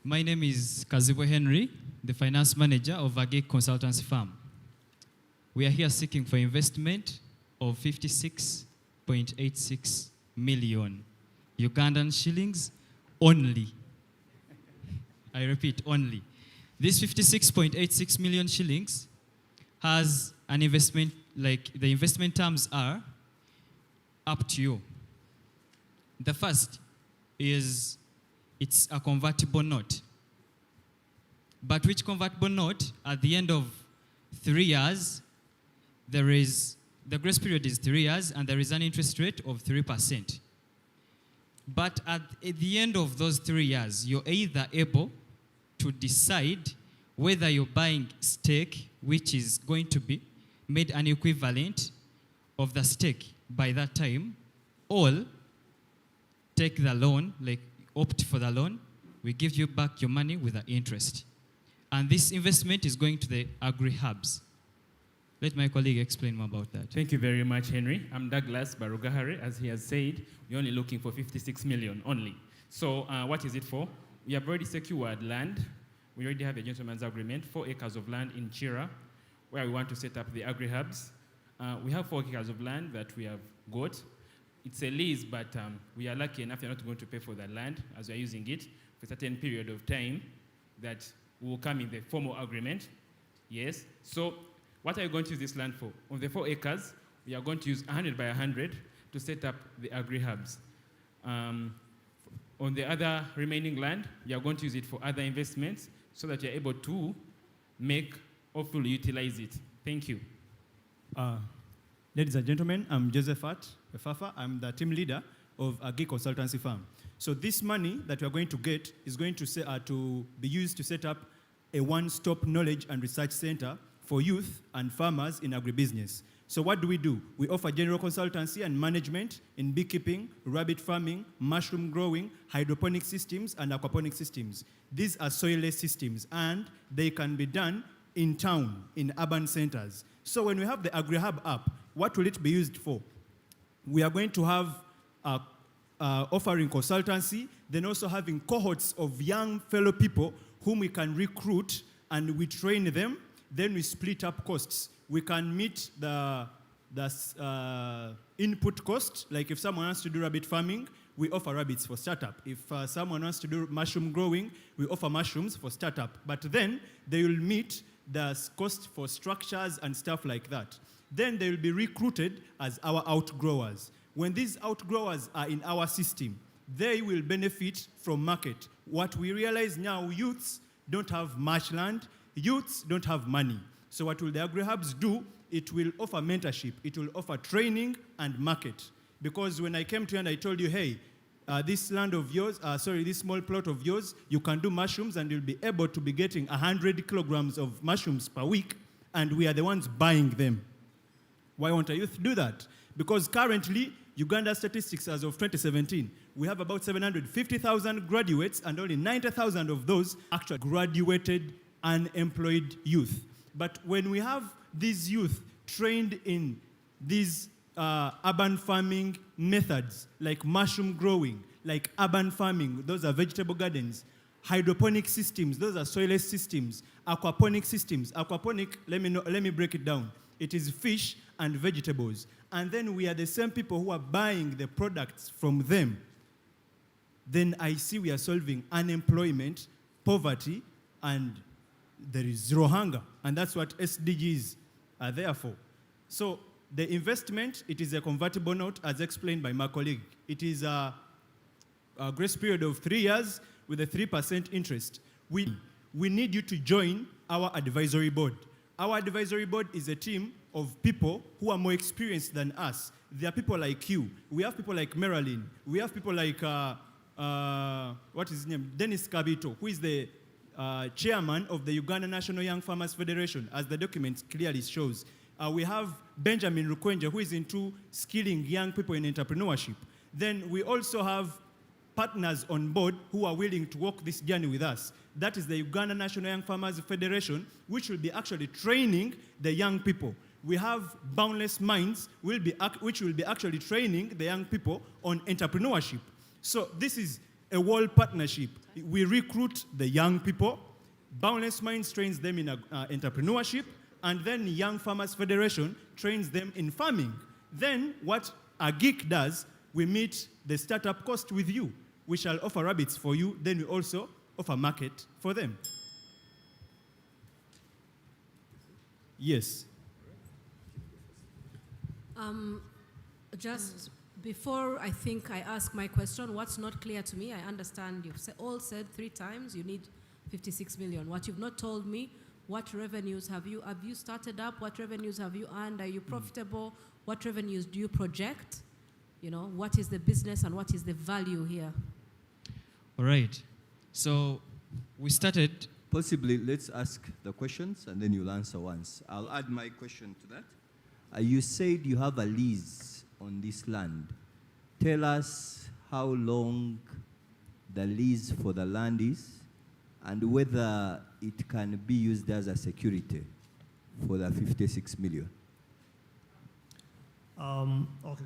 My name is Kazibo Henry, the finance manager of Agek Consultancy Firm. We are here seeking for investment of 56.86 million Ugandan shillings only. I repeat, only. This 56.86 million shillings has an investment, like the investment terms are up to you. The first is it's a convertible note. But which convertible note, at the end of 3 years, the grace period is 3 years, and there is an interest rate of 3%. But at the end of those 3 years, you're either able to decide whether you're buying stake, which is going to be made an equivalent of the stake by that time, or take the loan, like opt for the loan, we give you back your money with the interest. And this investment is going to the agri-hubs. Let my colleague explain more about that. Thank you very much, Henry. I'm Douglas Barugahare. As he has said, we're only looking for 56 million only. So what is it for? We have already secured land. We already have a gentleman's agreement, 4 acres of land in Chira, where we want to set up the agri-hubs. We have 4 acres of land that we have got. It's a lease, but we are lucky enough they're not going to pay for that land as we are using it for a certain period of time that will come in the formal agreement. Yes. So what are you going to use this land for? On the 4 acres, we are going to use 100 by 100 to set up the agri-hubs. On the other remaining land, we are going to use it for other investments so that you're able to make or fully utilize it. Thank you. Ladies and gentlemen, I'm Josephat Fafa. I'm the team leader of a geek consultancy firm. So this money that we are going to get is going to be used to set up a one-stop knowledge and research center for youth and farmers in agribusiness. So what do? We offer general consultancy and management in beekeeping, rabbit farming, mushroom growing, hydroponic systems, and aquaponic systems. These are soilless systems, and they can be done in town, in urban centers. So when we have the AgriHub app, what will it be used for? We are going to have offering consultancy, then also having cohorts of young fellow people whom we can recruit and we train them, then we split up costs. We can meet the input cost, like if someone wants to do rabbit farming, we offer rabbits for startup. If someone wants to do mushroom growing, we offer mushrooms for startup. But then they will meet the cost for structures and stuff like that. Then they will be recruited as our outgrowers. When these outgrowers are in our system, they will benefit from market. What we realize now, youths don't have much land, youths don't have money. So what will the AgriHubs do? It will offer mentorship, it will offer training and market. Because when I came to you and I told you, hey, this land of yours, this small plot of yours, you can do mushrooms and you'll be able to be getting 100 kilograms of mushrooms per week, and we are the ones buying them. Why won't a youth do that? Because currently, Uganda statistics as of 2017, we have about 750,000 graduates and only 90,000 of those actually graduated unemployed youth. But when we have these youth trained in these urban farming methods, like mushroom growing, like urban farming, those are vegetable gardens, hydroponic systems, those are soilless systems, aquaponic systems. Aquaponic, let me break it down. It is fish and vegetables. And then we are the same people who are buying the products from them. Then I see we are solving unemployment, poverty, and there is zero hunger. And that's what SDGs are there for. So the investment, it is a convertible note, as explained by my colleague. It is a grace period of 3 years with a 3% interest. We need you to join our advisory board. Our advisory board is a team of people who are more experienced than us. There are people like you. We have people like Marilyn. We have people like, what is his name? Dennis Kabito, who is the chairman of the Uganda National Young Farmers Federation, as the document clearly shows. We have Benjamin Rukwenje, who is into skilling young people in entrepreneurship. Then we also have partners on board who are willing to walk this journey with us. That is the Uganda National Young Farmers Federation, which will be actually training the young people. We have Boundless Minds, which will be actually training the young people on entrepreneurship. So this is a world partnership. We recruit the young people, Boundless Minds trains them in entrepreneurship, and then Young Farmers Federation trains them in farming. Then what a geek does, we meet the startup cost with you. We shall offer rabbits for you, then we also offer market for them. Yes. Just before I think I ask my question, what's not clear to me, I understand you've all said 3 times you need 56 million. What you've not told me, what revenues have you started up? What revenues have you earned? Are you profitable? What revenues do you project? You know, what is the business and what is the value here? All right. So we started. Possibly, let's ask the questions and then you'll answer once. I'll add my question to that. You said you have a lease on this land. Tell us how long the lease for the land is and whether it can be used as a security for the 56 million. Okay.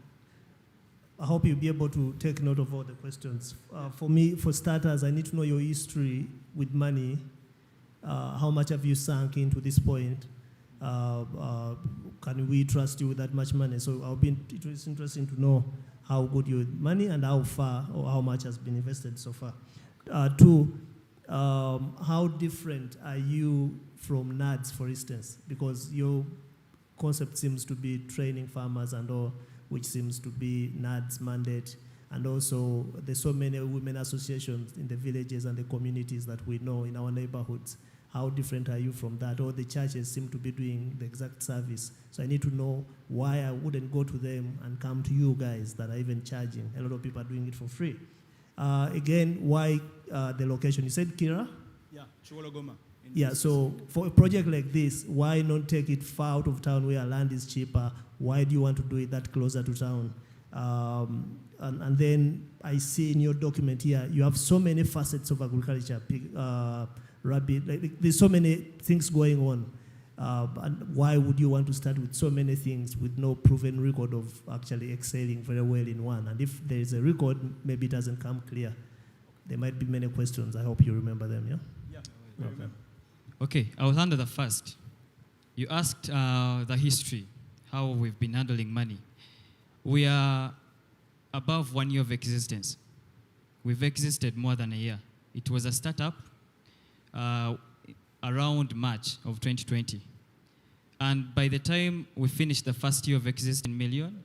I hope you'll be able to take note of all the questions. For me, for starters, I need to know your history with money. How much have you sunk into this point? Can we trust you with that much money? So it was interesting to know how good you're with money and how far or how much has been invested so far. 2, how different are you from NADS, for instance? Because your concept seems to be training farmers and all, which seems to be NADS mandate. And also, there's so many women associations in the villages and the communities that we know in our neighborhoods. How different are you from that? Or the churches seem to be doing the exact service. So I need to know why I wouldn't go to them and come to you guys that are even charging. A lot of people are doing it for free. Again, why the location? You said Kira? Yeah, Chiwologoma. Yeah, so for a project like this, why not take it far out of town where land is cheaper? Why do you want to do it that closer to town? And then I see in your document here, you have so many facets of agriculture, rabbit. Like, there's so many things going on. And why would you want to start with so many things with no proven record of actually excelling very well in one? And if there is a record, maybe it doesn't come clear. There might be many questions. I hope you remember them, yeah? Yeah. Okay. Okay, I will handle the first. You asked the history, how we've been handling money. We are above 1 year of existence. We've existed more than a year. It was a startup around March of 2020. And by the time we finished the first year of existence, million,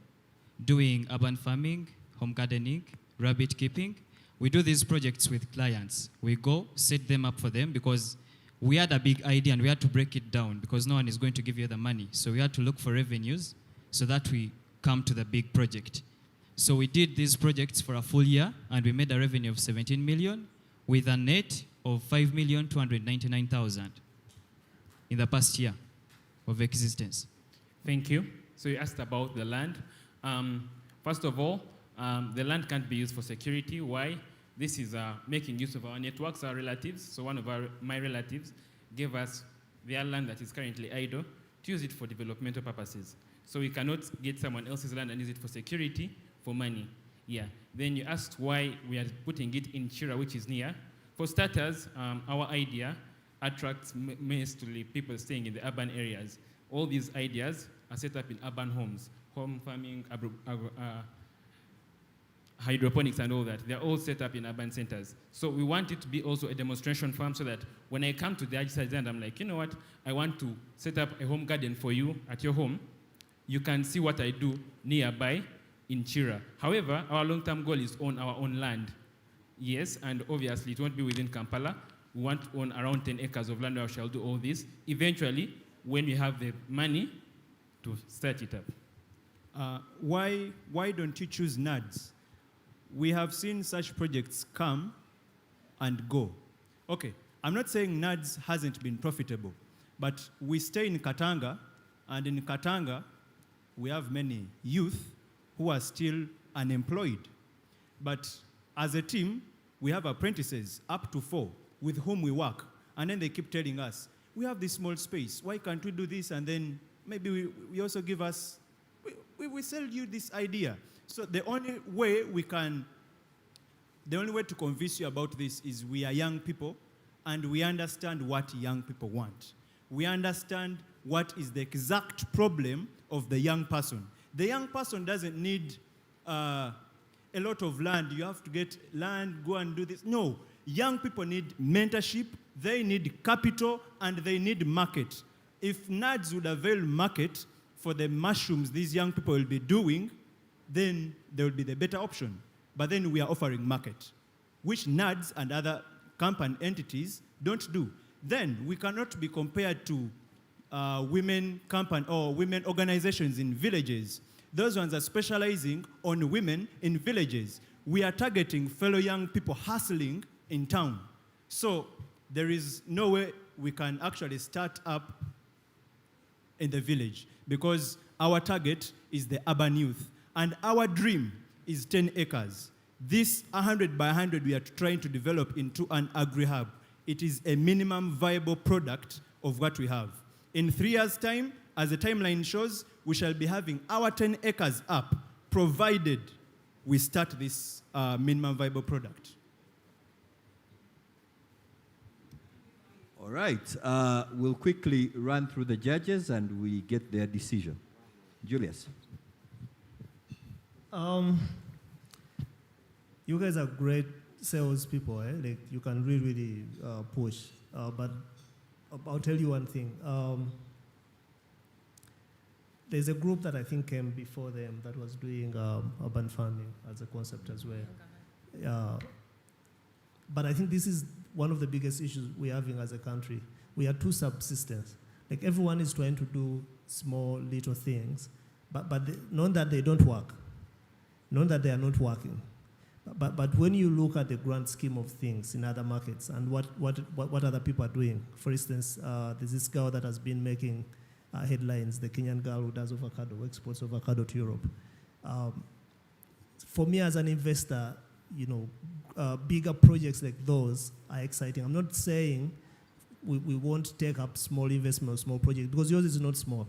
doing urban farming, home gardening, rabbit keeping, we do these projects with clients. We go, set them up for them because we had a big idea and we had to break it down because no one is going to give you the money. So we had to look for revenues so that we come to the big project. So we did these projects for a full year and we made a revenue of 17 million with a net of 5,299,000 in the past year of existence. Thank you. So you asked about the land. First of all, the land can't be used for security. Why? This is making use of our networks, our relatives. So one of my relatives gave us their land that is currently idle to use it for developmental purposes. So we cannot get someone else's land and use it for security, for money. Yeah. Then you asked why we are putting it in Chira, which is near. For starters, our idea attracts mostly people staying in the urban areas. All these ideas are set up in urban homes, home farming, hydroponics and all that. They're all set up in urban centers. So we want it to be also a demonstration farm so that when I come to the side and I'm like, you know what, I want to set up a home garden for you at your home, you can see what I do nearby in Chira. However, our long-term goal is on our own land. Yes, and obviously it won't be within Kampala. We want to own around 10 acres of land where we shall do all this. Eventually, when we have the money to start it up. Why don't you choose NADS? We have seen such projects come and go. Okay, I'm not saying NADS hasn't been profitable, but we stay in Katanga, and in Katanga, we have many youth who are still unemployed. But as a team, we have apprentices, up to 4, with whom we work. And then they keep telling us, we have this small space, why can't we do this? And then maybe we also give us, we sell you this idea. So the only way to convince you about this is we are young people and we understand what young people want. We understand what is the exact problem of the young person. The young person doesn't need a lot of land. You have to get land, go and do this. No, young people need mentorship, they need capital, and they need market. If NADS would avail market for the mushrooms these young people will be doing, then there will be the better option. But then we are offering market, which NADS and other company entities don't do. Then we cannot be compared to women company or women organizations in villages. Those ones are specializing on women in villages. We are targeting fellow young people hustling in town. So there is no way we can actually start up in the village because our target is the urban youth. And our dream is 10 acres. This 100 by 100 we are trying to develop into an agri-hub. It is a minimum viable product of what we have. In 3 years' time, as the timeline shows, we shall be having our 10 acres up, provided we start this minimum viable product. All right. We'll quickly run through the judges and we get their decision. Julius. You guys are great salespeople, eh? Like you can really push. But I'll tell you one thing. There's a group that I think came before them that was doing urban farming as a concept as well. But I think this is one of the biggest issues we're having as a country. We are too subsistence. Like everyone is trying to do small little things, but not that they don't work, not that they are not working. But when you look at the grand scheme of things in other markets and what other people are doing, for instance, there's this girl that has been making headlines, the Kenyan girl who does avocado, exports avocado to Europe. For me as an investor, bigger projects like those are exciting. I'm not saying we won't take up small investment or small project because yours is not small.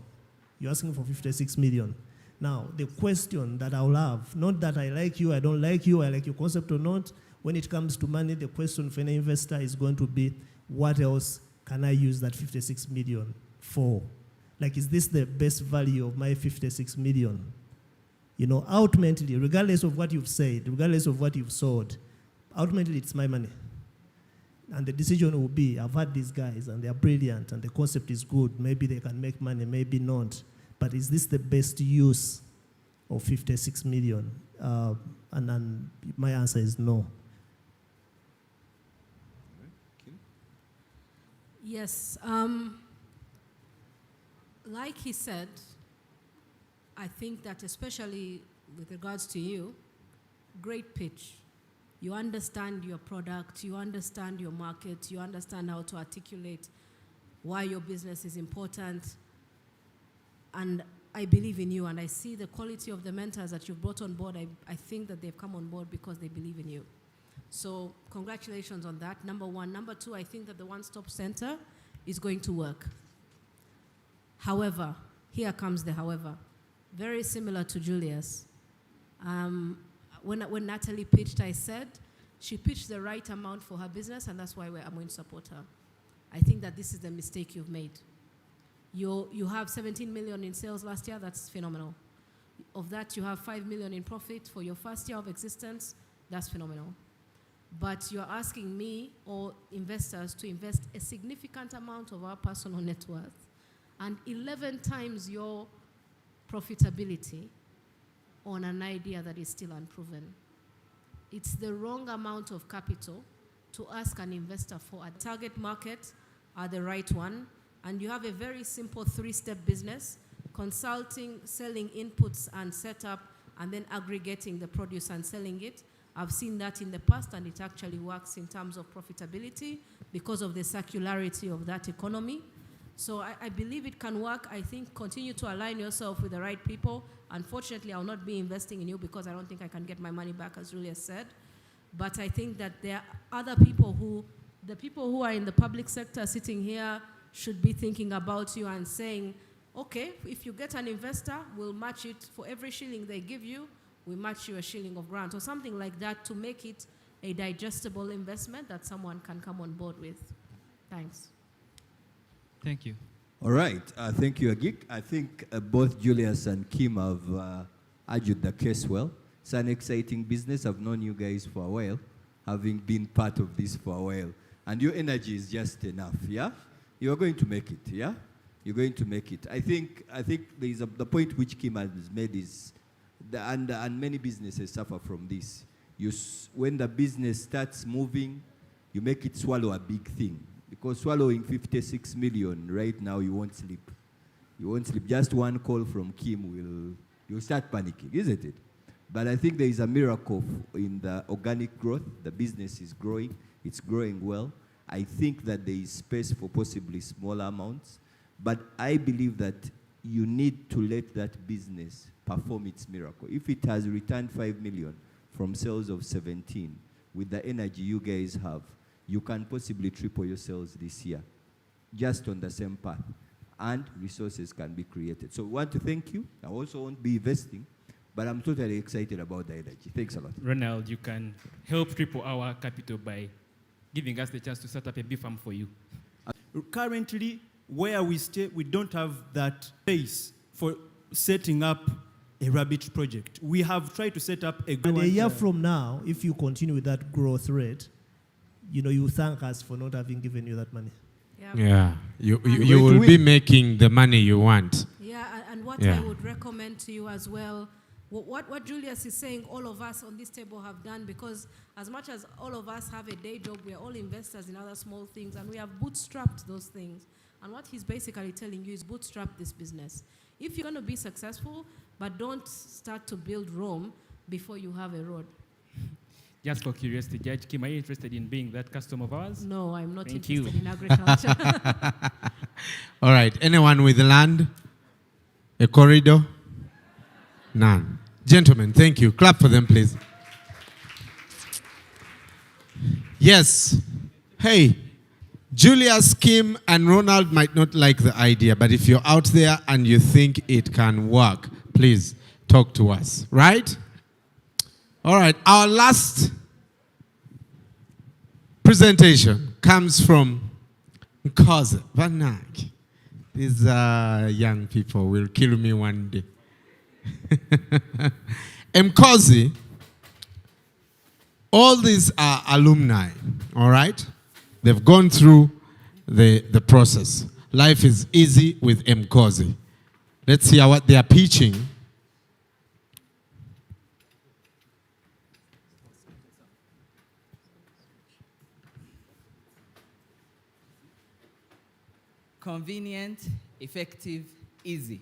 You're asking for 56 million. Now, the question that I'll have, not that I like you, I don't like you, I like your concept or not, when it comes to money, the question for any investor is going to be, what else can I use that 56 million for? Like, is this the best value of my 56 million? You know, ultimately, regardless of what you've said, regardless of what you've sold, ultimately it's my money. And the decision will be, I've had these guys and they're brilliant and the concept is good. Maybe they can make money, maybe not. But is this the best use of 56 million? And my answer is no. Yes. Like he said, I think that especially with regards to you, great pitch. You understand your product, you understand your market, you understand how to articulate why your business is important. And I believe in you, and I see the quality of the mentors that you've brought on board. I think that they've come on board because they believe in you. So congratulations on that, number one. Number two, I think that the one-stop center is going to work. However, here comes the however. Very similar to Julius. When Natalie pitched, I said she pitched the right amount for her business, and that's why I'm going to support her. I think that this is the mistake you've made. You have 17 million in sales last year, that's phenomenal. Of that, you have 5 million in profit for your first year of existence, that's phenomenal. But you're asking me or investors to invest a significant amount of our personal net worth and 11 times your profitability on an idea that is still unproven. It's the wrong amount of capital to ask an investor for. A target market are the right one, and you have a very simple 3-step business: consulting, selling inputs and setup, and then aggregating the produce and selling it. I've seen that in the past, and it actually works in terms of profitability because of the circularity of that economy. So I believe it can work. I think continue to align yourself with the right people. Unfortunately, I'll not be investing in you because I don't think I can get my money back, as Julia said. But I think that there are other people the people who are in the public sector sitting here should be thinking about you and saying, okay, if you get an investor, we'll match it for every shilling they give you. We match you a shilling of grant or something like that to make it a digestible investment that someone can come on board with. Thanks. Thank you. All right. Thank you, Agik. I think both Julius and Kim have argued the case well. It's an exciting business. I've known you guys for a while, having been part of this for a while. And your energy is just enough, yeah? You're going to make it, yeah? You're going to make it. I think there's the point which Kim has made is, and many businesses suffer from this. When the business starts moving, you make it swallow a big thing. Because swallowing 56 million right now, you won't sleep. You won't sleep. Just one call from Kim you'll start panicking, isn't it? But I think there is a miracle in the organic growth. The business is growing. It's growing well. I think that there is space for possibly smaller amounts. But I believe that you need to let that business perform its miracle. If it has returned 5 million from sales of 17, with the energy you guys have, you can possibly triple your sales this year, just on the same path, and resources can be created. So we want to thank you. I also won't be investing, but I'm totally excited about the energy. Thanks a lot. Ronald, you can help triple our capital by giving us the chance to set up a bee farm for you. Currently, where we stay, we don't have that space for setting up a rabbit project. We have tried to set up a... And a year from now, if you continue with that growth rate, you thank us for not having given you that money. Yeah, you will be making the money you want. Yeah, and what I would recommend to you as well, what Julius is saying, all of us on this table have done, because as much as all of us have a day job, we are all investors in other small things, and we have bootstrapped those things. And what he's basically telling you is bootstrap this business. If you're going to be successful, but don't start to build Rome before you have a road. Just for curiosity, Judge Kim, are you interested in being that customer of ours? No, I'm not Thank interested you. in agriculture. All right. Anyone with land? A corridor? None. Gentlemen, thank you. Clap for them, please. Yes. Hey, Julius, Kim, and Ronald might not like the idea, but if you're out there and you think it can work, please talk to us, right? All right, our last presentation comes from Nkoze Vanak. These young people will kill me one day. Nkoze, all these are alumni, all right? They've gone through the process. Life is easy with Nkoze. Let's hear what they are pitching. Convenient, effective, easy.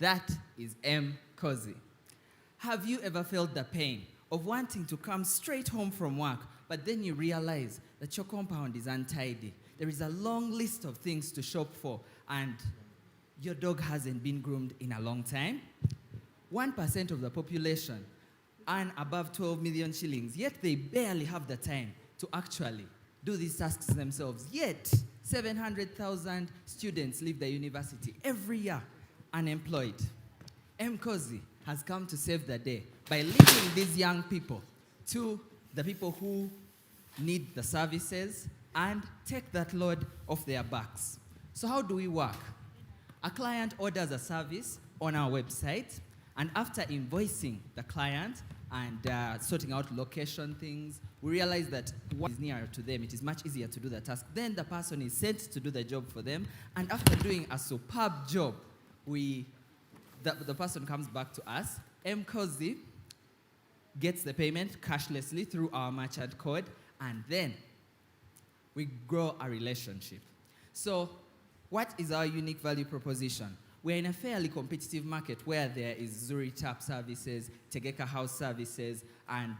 That is Nkoze. Have you ever felt the pain of wanting to come straight home from work, but then you realize that your compound is untidy? There is a long list of things to shop for, and your dog hasn't been groomed in a long time? 1% of the population earn above 12 million shillings, yet they barely have the time to actually do these tasks themselves. Yet, 700,000 students leave the university every year unemployed. Nkoze has come to save the day by linking these young people to the people who need the services and take that load off their backs. So how do we work? A client orders a service on our website, and after invoicing the client and sorting out location things, we realize that what is nearer to them, it is much easier to do the task. Then the person is sent to do the job for them, and after doing a superb job, the person comes back to us. Nkoze gets the payment cashlessly through our merchant code, and then we grow a relationship. So what is our unique value proposition? We're in a fairly competitive market where there is Zuri Tap services, Tegeka House services, and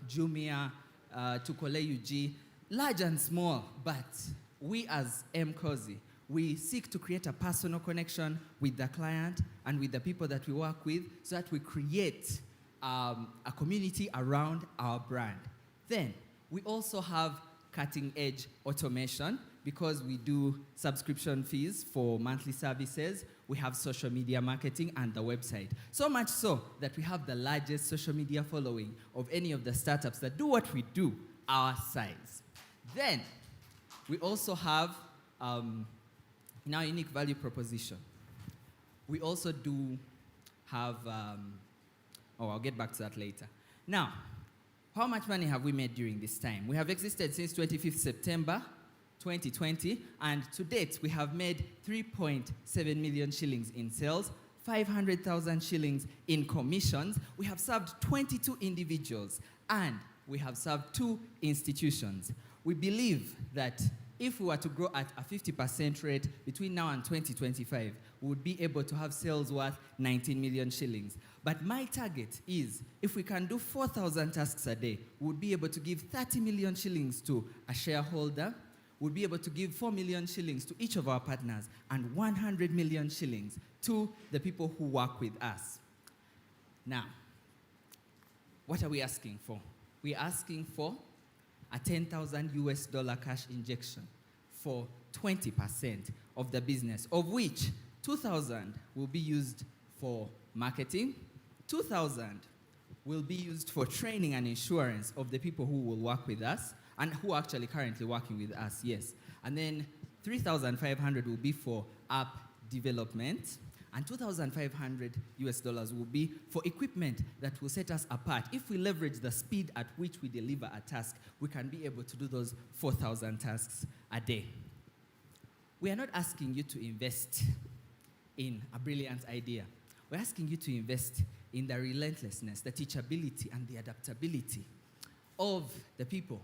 Jumia, Tukole UG, large and small. But we as Nkoze, we seek to create a personal connection with the client and with the people that we work with so that we create a community around our brand. Then we also have cutting-edge automation because we do subscription fees for monthly services. We have social media marketing and the website. So much so that we have the largest social media following of any of the startups that do what we do our size. Then we also have, in our unique value proposition, we also do have, I'll get back to that later. Now, how much money have we made during this time? We have existed since 25th September 2020, and to date, we have made 3.7 million shillings in sales, 500,000 shillings in commissions. We have served 22 individuals, and we have served 2 institutions. We believe that if we were to grow at a 50% rate between now and 2025, we would be able to have sales worth 19 million shillings. But my target is, if we can do 4,000 tasks a day, we would be able to give 30 million shillings to a shareholder, we'll be able to give 4 million shillings to each of our partners and 100 million shillings to the people who work with us. Now, what are we asking for? We're asking for a $10,000 cash injection for 20% of the business, of which 2,000 will be used for marketing, 2,000 will be used for training and insurance of the people who will work with us, and who are actually currently working with us, yes. And then 3,500 will be for app development, and $2,500 will be for equipment that will set us apart. If we leverage the speed at which we deliver a task, we can be able to do those 4,000 tasks a day. We are not asking you to invest in a brilliant idea. We're asking you to invest in the relentlessness, the teachability, and the adaptability of the people